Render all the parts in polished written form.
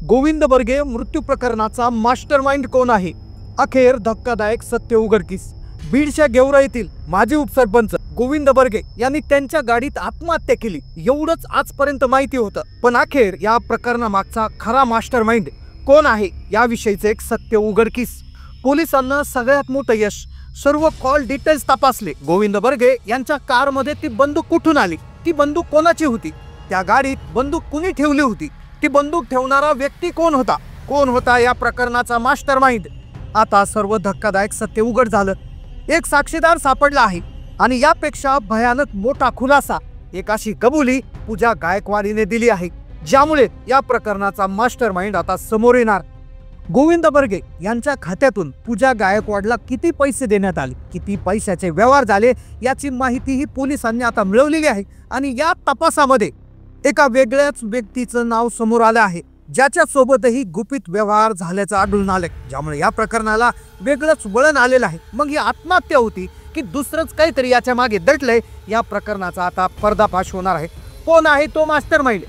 गोविंद बर्गे मृत्यू प्रकरणाचा मास्टरमाइंड कोण आहे? अखेर धक्कादायक सत्य उघडकीस. बीडच्या गेवरा येथील माजी उपसरपंच गोविंद बर्गे यांनी त्यांच्या गाडीत आत्महत्या केली एवढंच आजपर्यंत माहिती होतं. पण अखेर या प्रकरणामागचा खरा मास्टरमाइंड कोण आहे याविषयीचे एक सत्य उघडकीस. पोलिसांना सगळ्यात मोठं यश. सर्व कॉल डिटेल्स तपासले. गोविंद बर्गे यांच्या कारमध्ये ती बंदूक कुठून आली? ती बंदूक कोणाची होती? त्या गाडीत बंदूक कुणी ठेवली होती? ती बंदूक ठेवणारा व्यक्ती कोण होता? कोण होता या प्रकरणाचा मास्टरमाइंड? आता सर्व धक्कादायक सत्य उघड झालं. एक साक्षीदार सापडला आहे आणि यापेक्षा भयानक मोठा खुलासा, एक अशी कबुली पूजा गायकवाडीने दिली आहे ज्यामुळे या प्रकरणाचा मास्टरमाइंड आता समोर येणार. गोविंद बर्गे यांच्या खात्यातून पूजा गायकवाडला किती पैसे देण्यात आले, किती पैशाचे व्यवहार झाले याची माहितीही पोलिसांनी आता मिळवलेली आहे. आणि या तपासामध्ये एका वेगळ्याच व्यक्तीचं नाव समोर आलं आहे ज्याच्या सोबतही गुपित व्यवहार झाल्याचं आढळून आलंय, ज्यामुळे या प्रकरणाला वेगळंच वळण आलेलं आहे. मग ही आत्महत्या होती की दुसरंच काहीतरी याच्या मागे दडलंय? या प्रकरणाचा आता पर्दाफाश होणार आहे. कोण आहे तो मास्टरमाइंड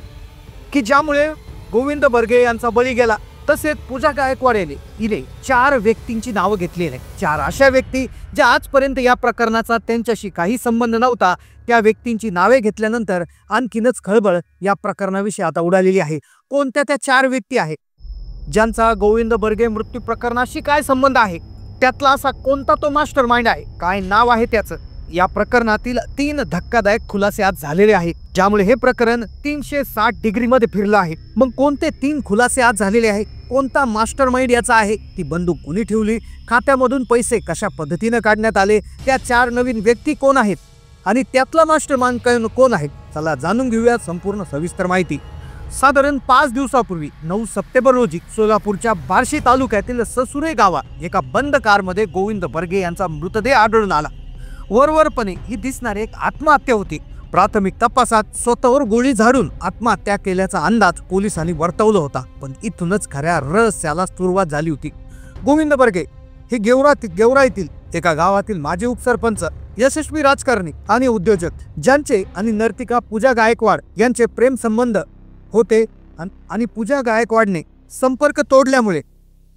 की ज्यामुळे गोविंद बर्गे यांचा बळी गेला? तसेच पूजा गायकवाड हिने 4 व्यक्तींची नावं घेतलेली आहेत. 4 अशा व्यक्ती ज्या आजपर्यंत या प्रकरणाचा त्यांच्याशी काही संबंध नव्हता. त्या व्यक्तींची नावे घेतल्यानंतर आणखीनच खळबळ या प्रकरणाविषयी आता उडालेली आहे. कोणत्या त्या 4 व्यक्ती आहेत ज्यांचा गोविंद बर्गे मृत्यू प्रकरणाशी काय संबंध आहे? त्यातला असा कोणता तो मास्टरमाइंड आहे? काय नाव आहे त्याचं? या प्रकरणातील 3 धक्कादायक खुलासे आज झालेले आहेत ज्यामुळे हे प्रकरण 360 डिग्रीमध्ये फिरलं आहे. मग कोणते 3 खुलासे आज झालेले आहेत? कोणता मास्टरमाइंड याचा आहे? ती बंदूक कोणी ठेवली? खात्यामधून पैसे कशा पद्धतीने काढण्यात आले? त्या 4 नवीन व्यक्ती कोण आहेत आणि त्यातला मास्टरमाइंड कोण आहे? चला जाणून घेऊया संपूर्ण सविस्तर माहिती. साधारण 5 दिवसापूर्वी 9 सप्टेंबर रोजी सोलापूरच्या बार्शी तालुक्यातील ससुरे गावात एका बंद कारमध्ये गोविंद बर्गे यांचा मृतदेह आढळून आला. वरवरपणे ही दिसणारी एक आत्महत्या होती. प्राथमिक तपासात स्वतःवर गोळी झाडून आत्महत्या केल्याचा अंदाज पोलिसांनी वर्तवला होता. पण इथूनच खऱ्या रहस्याला सुरुवात झाली होती. गोविंद बर्गे हे गेवरा येथील एका गावातील माजी उपसरपंच, यशस्वी राजकारणी आणि उद्योजक, ज्यांचे आणि नर्तिका पूजा गायकवाड यांचे प्रेम संबंध होते. आणि पूजा गायकवाडने संपर्क तोडल्यामुळे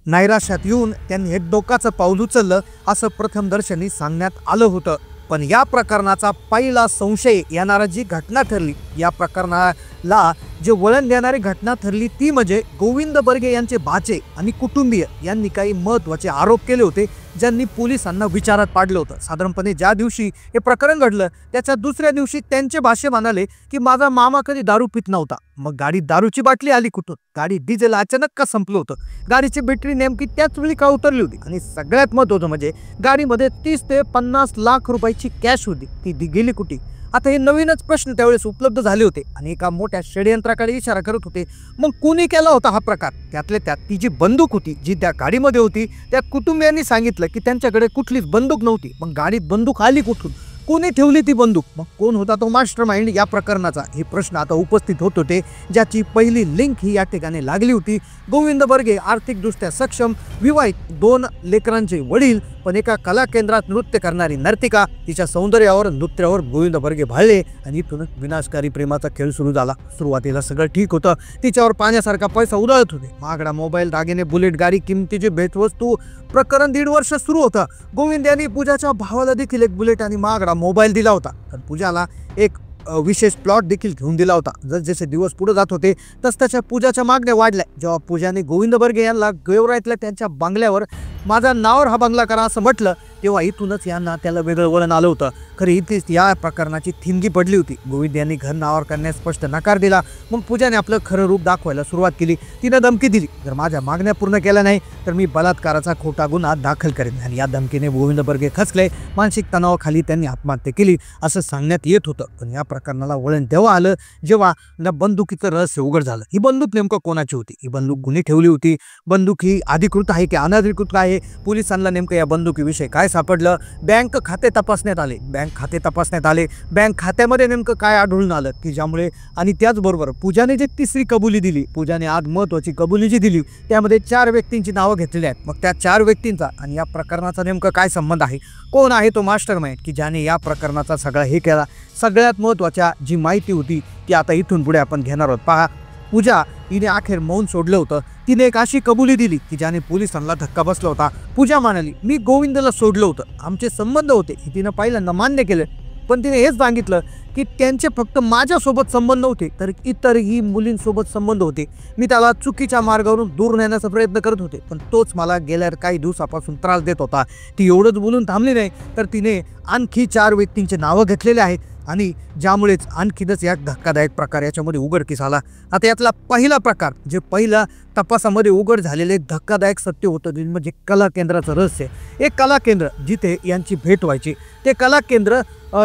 नैराश्यात येऊन त्यांनी हे डोकाचं पाऊल उचललं असं प्रथमदर्शनी सांगण्यात आलं होतं. पण या प्रकरणाचा पहिला संशय येणारा जी घटना ठरली, या प्रकरणाला जे वळण देणारी घटना ठरली ती म्हणजे गोविंद बर्गे यांचे भाचे आणि कुटुंबीय यांनी काही महत्त्वाचे आरोप केले होते ज्यांनी पोलिसांना विचारात पाडलं होतं. साधारणपणे ज्या दिवशी हे प्रकरण घडलं त्याच्या दुसऱ्या दिवशी त्यांचे भाषे म्हणाले की माझा मामा कधी दारू पित नव्हता. मग गाडीत दारूची बाटली आली कुठून? गाडी डिझेल अचानक का संपलं होतं? गाडीची बॅटरी नेमकी त्याच वेळी का उतरली होती? आणि सगळ्यात महत्त्वाचं म्हणजे गाडीमध्ये 30 ते 50 लाख रुपयाची कॅश होती, ती गेली कुठे? आता हे नवीनच प्रश्न त्यावेळेस उपलब्ध झाले होते आणि एका मोठ्या षडयंत्राकडे इशारा करत होते. मग कुणी केला होता हा प्रकार? त्यातल्या त्यात ती जी बंदूक होती जी त्या गाडीमध्ये होती, त्या कुटुंबियांनी सांगितलं की त्यांच्याकडे कुठलीच बंदूक नव्हती. मग गाडीत बंदूक आली कुठून? कोणी ठेवली ती बंदूक? मग कोण होता तो मास्टरमाइंड या प्रकरणाचा? हे प्रश्न आता उपस्थित होत होते, ज्याची पहिली लिंक ही या ठिकाणी लागली होती. गोविंद बर्गे आर्थिकदृष्ट्या सक्षम, विवाहित, 2 लेकरांचे वडील, पण एका कला केंद्रात नृत्य करणारी नर्तिका. तिच्या सौंदर्यावर, नृत्यावर गोविंद बर्गे भाळले आणि इथूनच विनाशकारी प्रेमाचा खेळ सुरू झाला. सुरुवातीला सगळं ठीक होतं. तिच्यावर पाण्यासारखा पैसा उधळत होते. महागडा मोबाईल, दागिने, बुलेट गाडी, किमतीची भेटवस्तू. प्रकरण 1.5 वर्ष सुरू होतं. गोविंद यांनी पूजाच्या भावाला देखील एक बुलेट आणि महागडा मोबाईल दिला होता. तर पूजाला एक विशेष प्लॉट देखील घेऊन दिला होता. जसे दिवस पुढे जात होते त्याच्या पूजाच्या मागण्या वाढल्या. जेव्हा पूजाने गोविंद बर्गे यांना गेवराईतल्या त्यांच्या बंगल्यावर माझा नावावर हा बंगला करा असं म्हटलं, तेव्हा इथूनच यांना त्याला वेगळं वळण आलं होतं. खरी इथेच या प्रकरणाची थिणगी पडली होती. गोविंद यांनी घर नावावर करण्यास स्पष्ट नकार दिला. मग पूजाने आपलं खरं रूप दाखवायला सुरुवात केली. तिनं धमकी दिली, जर माझ्या मागण्या पूर्ण केल्या नाही तर मी बलात्काराचा खोटा गुन्हा दाखल करेन. आणि या धमकीने गोविंद बर्गे खचले. मानसिक तणावाखाली त्यांनी आत्महत्या केली असं सांगण्यात येत होतं. पण या प्रकरणाला वळण तेव्हा आलं जेव्हा बंदुकीचं रहस्य उघड झालं. ही बंदूक नेमकं कोणाची होती? ही बंदूक कुणी ठेवली होती? बंदूक ही अधिकृत आहे की अनधिकृत आहे? पोलिसांना नेमकं या बंदुकीविषयी काय सापडलं? बँक खाते तपासण्यात आले. बँक खात्यामध्ये नेमकं काय आढळून आलं की ज्यामुळे, आणि त्याचबरोबर पूजाने जे तिसरी कबुली दिली, पूजाने आज महत्त्वाची कबुली जी दिली त्यामध्ये 4 व्यक्तींची नावं घेतलेली आहेत. मग त्या 4 व्यक्तींचा आणि या प्रकरणाचा नेमकं काय संबंध आहे? कोण आहे तो मास्टरमाइंड की ज्याने या प्रकरणाचा सगळा हे केला? सगळ्यात महत्त्वाच्या जी माहिती होती ती आता इथून पुढे आपण घेणार आहोत. पहा, पूजा हिने अखेर मौन सोडलं होतं. तिने एक अशी कबुली दिली की ज्याने पोलिसांना धक्का बसला होता. पूजा म्हणाली, मी गोविंदला सोडलं होतं, आमचे संबंध होते हे तिनं पहिल्यांदा मान्य केलं. पण तिने हेच सांगितलं की त्यांचे फक्त माझ्यासोबत संबंध होते, तर इतरही मुलींसोबत संबंध होते. मी त्याला चुकीच्या मार्गावरून दूर नेण्याचा प्रयत्न करत होते, पण तोच मला गेल्या काही दिवसापासून त्रास देत होता. ती एवढंच बोलून थांबली नाही, तर तिने आणखी 4 व्यक्तींचे नावं घेतलेले आहेत आणि ज्यामुळेच आणखीनच या धक्कादायक प्रकार याच्यामध्ये उघडकीस आला. आता यातला पहिला प्रकार, जे पहिला तपासामध्ये उघड झालेले धक्कादायक सत्य होतं, ते म्हणजे कला केंद्राचं रहस्य. एक कला केंद्र जिथे यांची भेट व्हायची, ते कला केंद्र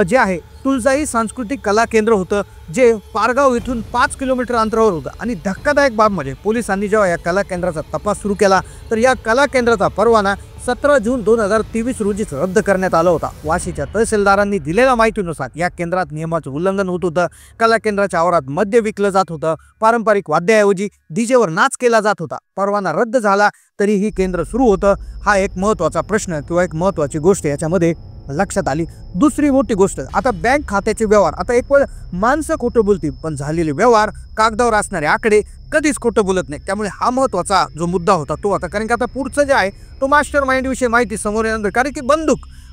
जे आहे तुळजाई सांस्कृतिक कला केंद्र होतं, जे पारगाव इथून 5 किलोमीटर अंतरावर होतं. आणि धक्कादायक बाब म्हणजे पोलिसांनी जेव्हा या कला केंद्राचा तपास सुरू केला, तर या कला केंद्राचा परवाना 17 जून 2023 रोजीच रद्द करण्यात आला होता. वाशीच्या तहसीलदारांनी दिलेल्या माहितीनुसार या केंद्रात नियमाचं उल्लंघन होत होतं. कला केंद्राच्या आवारात मद्य विकलं जात होतं. पारंपरिक वाद्याऐवजी डीजेवर नाच केला जात होता. परवाना रद्द झाला तरीही केंद्र सुरू होतं. हा एक महत्त्वाचा प्रश्न किंवा एक महत्त्वाची गोष्ट याच्यामध्ये लक्षात आली. दुसरी मोठी गोष्ट, आता बँक खात्याचे व्यवहार. आता एक वेळ माणसं खोटं बोलतील, पण झालेले व्यवहार, कागदावर असणारे आकडे कधीच खोटं बोलत नाही. त्यामुळे हा महत्त्वाचा जो मुद्दा होता तो होता. कारण की आता पुढचं जे आहे तो मास्टर माइंड विषयी माहिती समोर येणार. कारण की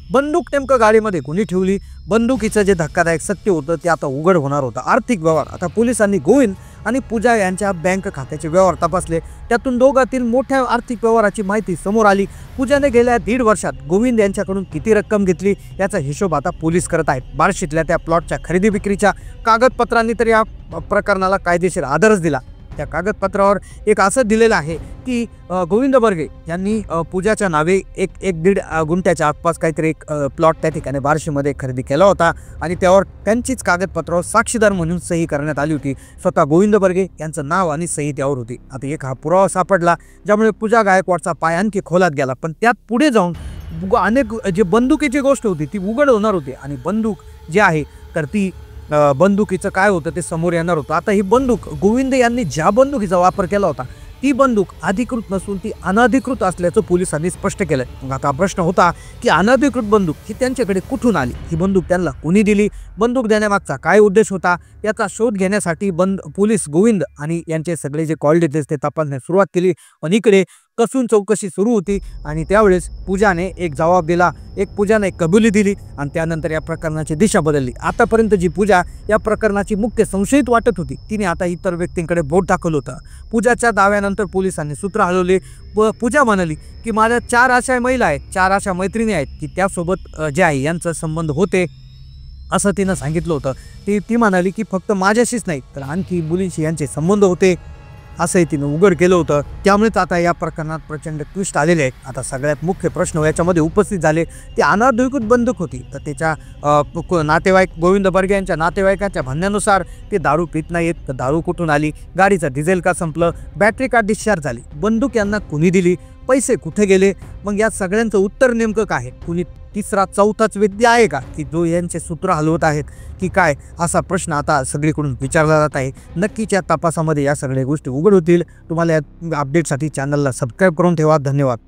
बंदूक नेमकं गाडीमध्ये कोणी ठेवली, बंदुकीचं जे धक्कादायक सत्य होतं ते आता उघड होणार होतं. आर्थिक व्यवहार. आता पोलिसांनी गोविंद आणि पूजा यांच्या बँक खात्याचे व्यवहार तपासले. त्यातून दोघातील मोठ्या आर्थिक व्यवहाराची माहिती समोर आली. पूजाने गेल्या 1.5 वर्षात गोविंद यांच्याकडून किती रक्कम घेतली याचा हिशोब आता पोलीस करत आहेत. बार्शीतल्या त्या प्लॉटच्या खरेदी विक्रीच्या कागदपत्रांनी तर या प्रकरणाला कायदेशीर आधारच दिला. त्या कागदपत्रावर एक असं दिलेलं आहे की गोविंद बर्गे यांनी पूजाच्या नावे एक 1.5 गुंठ्याच्या आसपास काहीतरी एक प्लॉट त्या ठिकाणी बार्शीमध्ये खरेदी केला होता आणि त्यावर त्यांचीच कागदपत्रावर साक्षीदार म्हणून सही करण्यात आली होती. स्वतः गोविंद बर्गे यांचं नाव आणि सही त्यावर होती. आता एक हा पुरावा सापडला, ज्यामुळे पूजा गायकवाडचा पाय आणखी खोलात गेला. पण त्यात पुढे जाऊन अनेक जे बंदुकीची गोष्ट होती ती उघड होणार होती आणि बंदूक जी आहे तर ती बंदुकीचं काय होतं ते समोर येणार होतं. आता ही बंदूक, गोविंद यांनी ज्या बंदुकीचा वापर केला होता ती बंदूक अधिकृत नसून ती अनधिकृत असल्याचं पोलिसांनी स्पष्ट केलं. मग आता प्रश्न होता की अनधिकृत बंदूक ही त्यांच्याकडे कुठून आली, ही बंदूक त्यांना कोणी दिली, बंदूक देण्यामागचा काय उद्देश होता, याचा शोध घेण्यासाठी पोलीस गोविंद आणि यांचे सगळे जे कॉल डिटेल्स ते तपासण्यास सुरुवात केली. पण इकडे कसून चौकशी सुरू होती आणि त्यावेळेस पूजाने एक जबाब दिला, पूजाने एक कबुली दिली आणि त्यानंतर या प्रकरणाची दिशा बदलली. आतापर्यंत जी पूजा या प्रकरणाची मुख्य संशयित वाटत होती, तिने आता इतर व्यक्तींकडे बोट दाखवलं होतं. पूजाच्या दाव्यानंतर पोलिसांनी सूत्र हलवले. पूजा म्हणाली की माझ्या 4 अशा महिला आहेत, 4 अशा मैत्रिणी आहेत की त्यासोबत जे आहे यांचा संबंध होते असं तिनं सांगितलं होतं. ती म्हणाली की फक्त माझ्याशीच नाही तर आणखी मुलींशी यांचे संबंध होते असंही तिनं उघड केलं होतं. त्यामुळेच आता या प्रकरणात प्रचंड ट्विस्ट आलेले आहेत. आता सगळ्यात मुख्य प्रश्न याच्यामध्ये उपस्थित झाले ते अनधिकृत बंदूक होती, तर त्याच्या नातेवाईक गोविंद बर्गे यांच्या नातेवाईकांच्या म्हणण्यानुसार ते दारू पित नाहीत, तर दारू कुठून आली, गाडीचं डिझेल का संपलं, बॅटरी का डिस्चार्ज झाली, बंदूक यांना कुणी दिली, पैसे कुठे गेले. मग या सगळ्यांचं उत्तर नेमकं काय आहे? कुणी तिसरा चौथाच व्यक्ती आहे का की जो यांचे सूत्र हलवत आहेत की काय, असा प्रश्न आता सगळीकडून विचारला जात आहे. नक्कीच या तपासामध्ये या सगळ्या गोष्टी उघड होतील. तुम्हाला या अपडेटसाठी चॅनलला सबस्क्राईब करून ठेवा. धन्यवाद.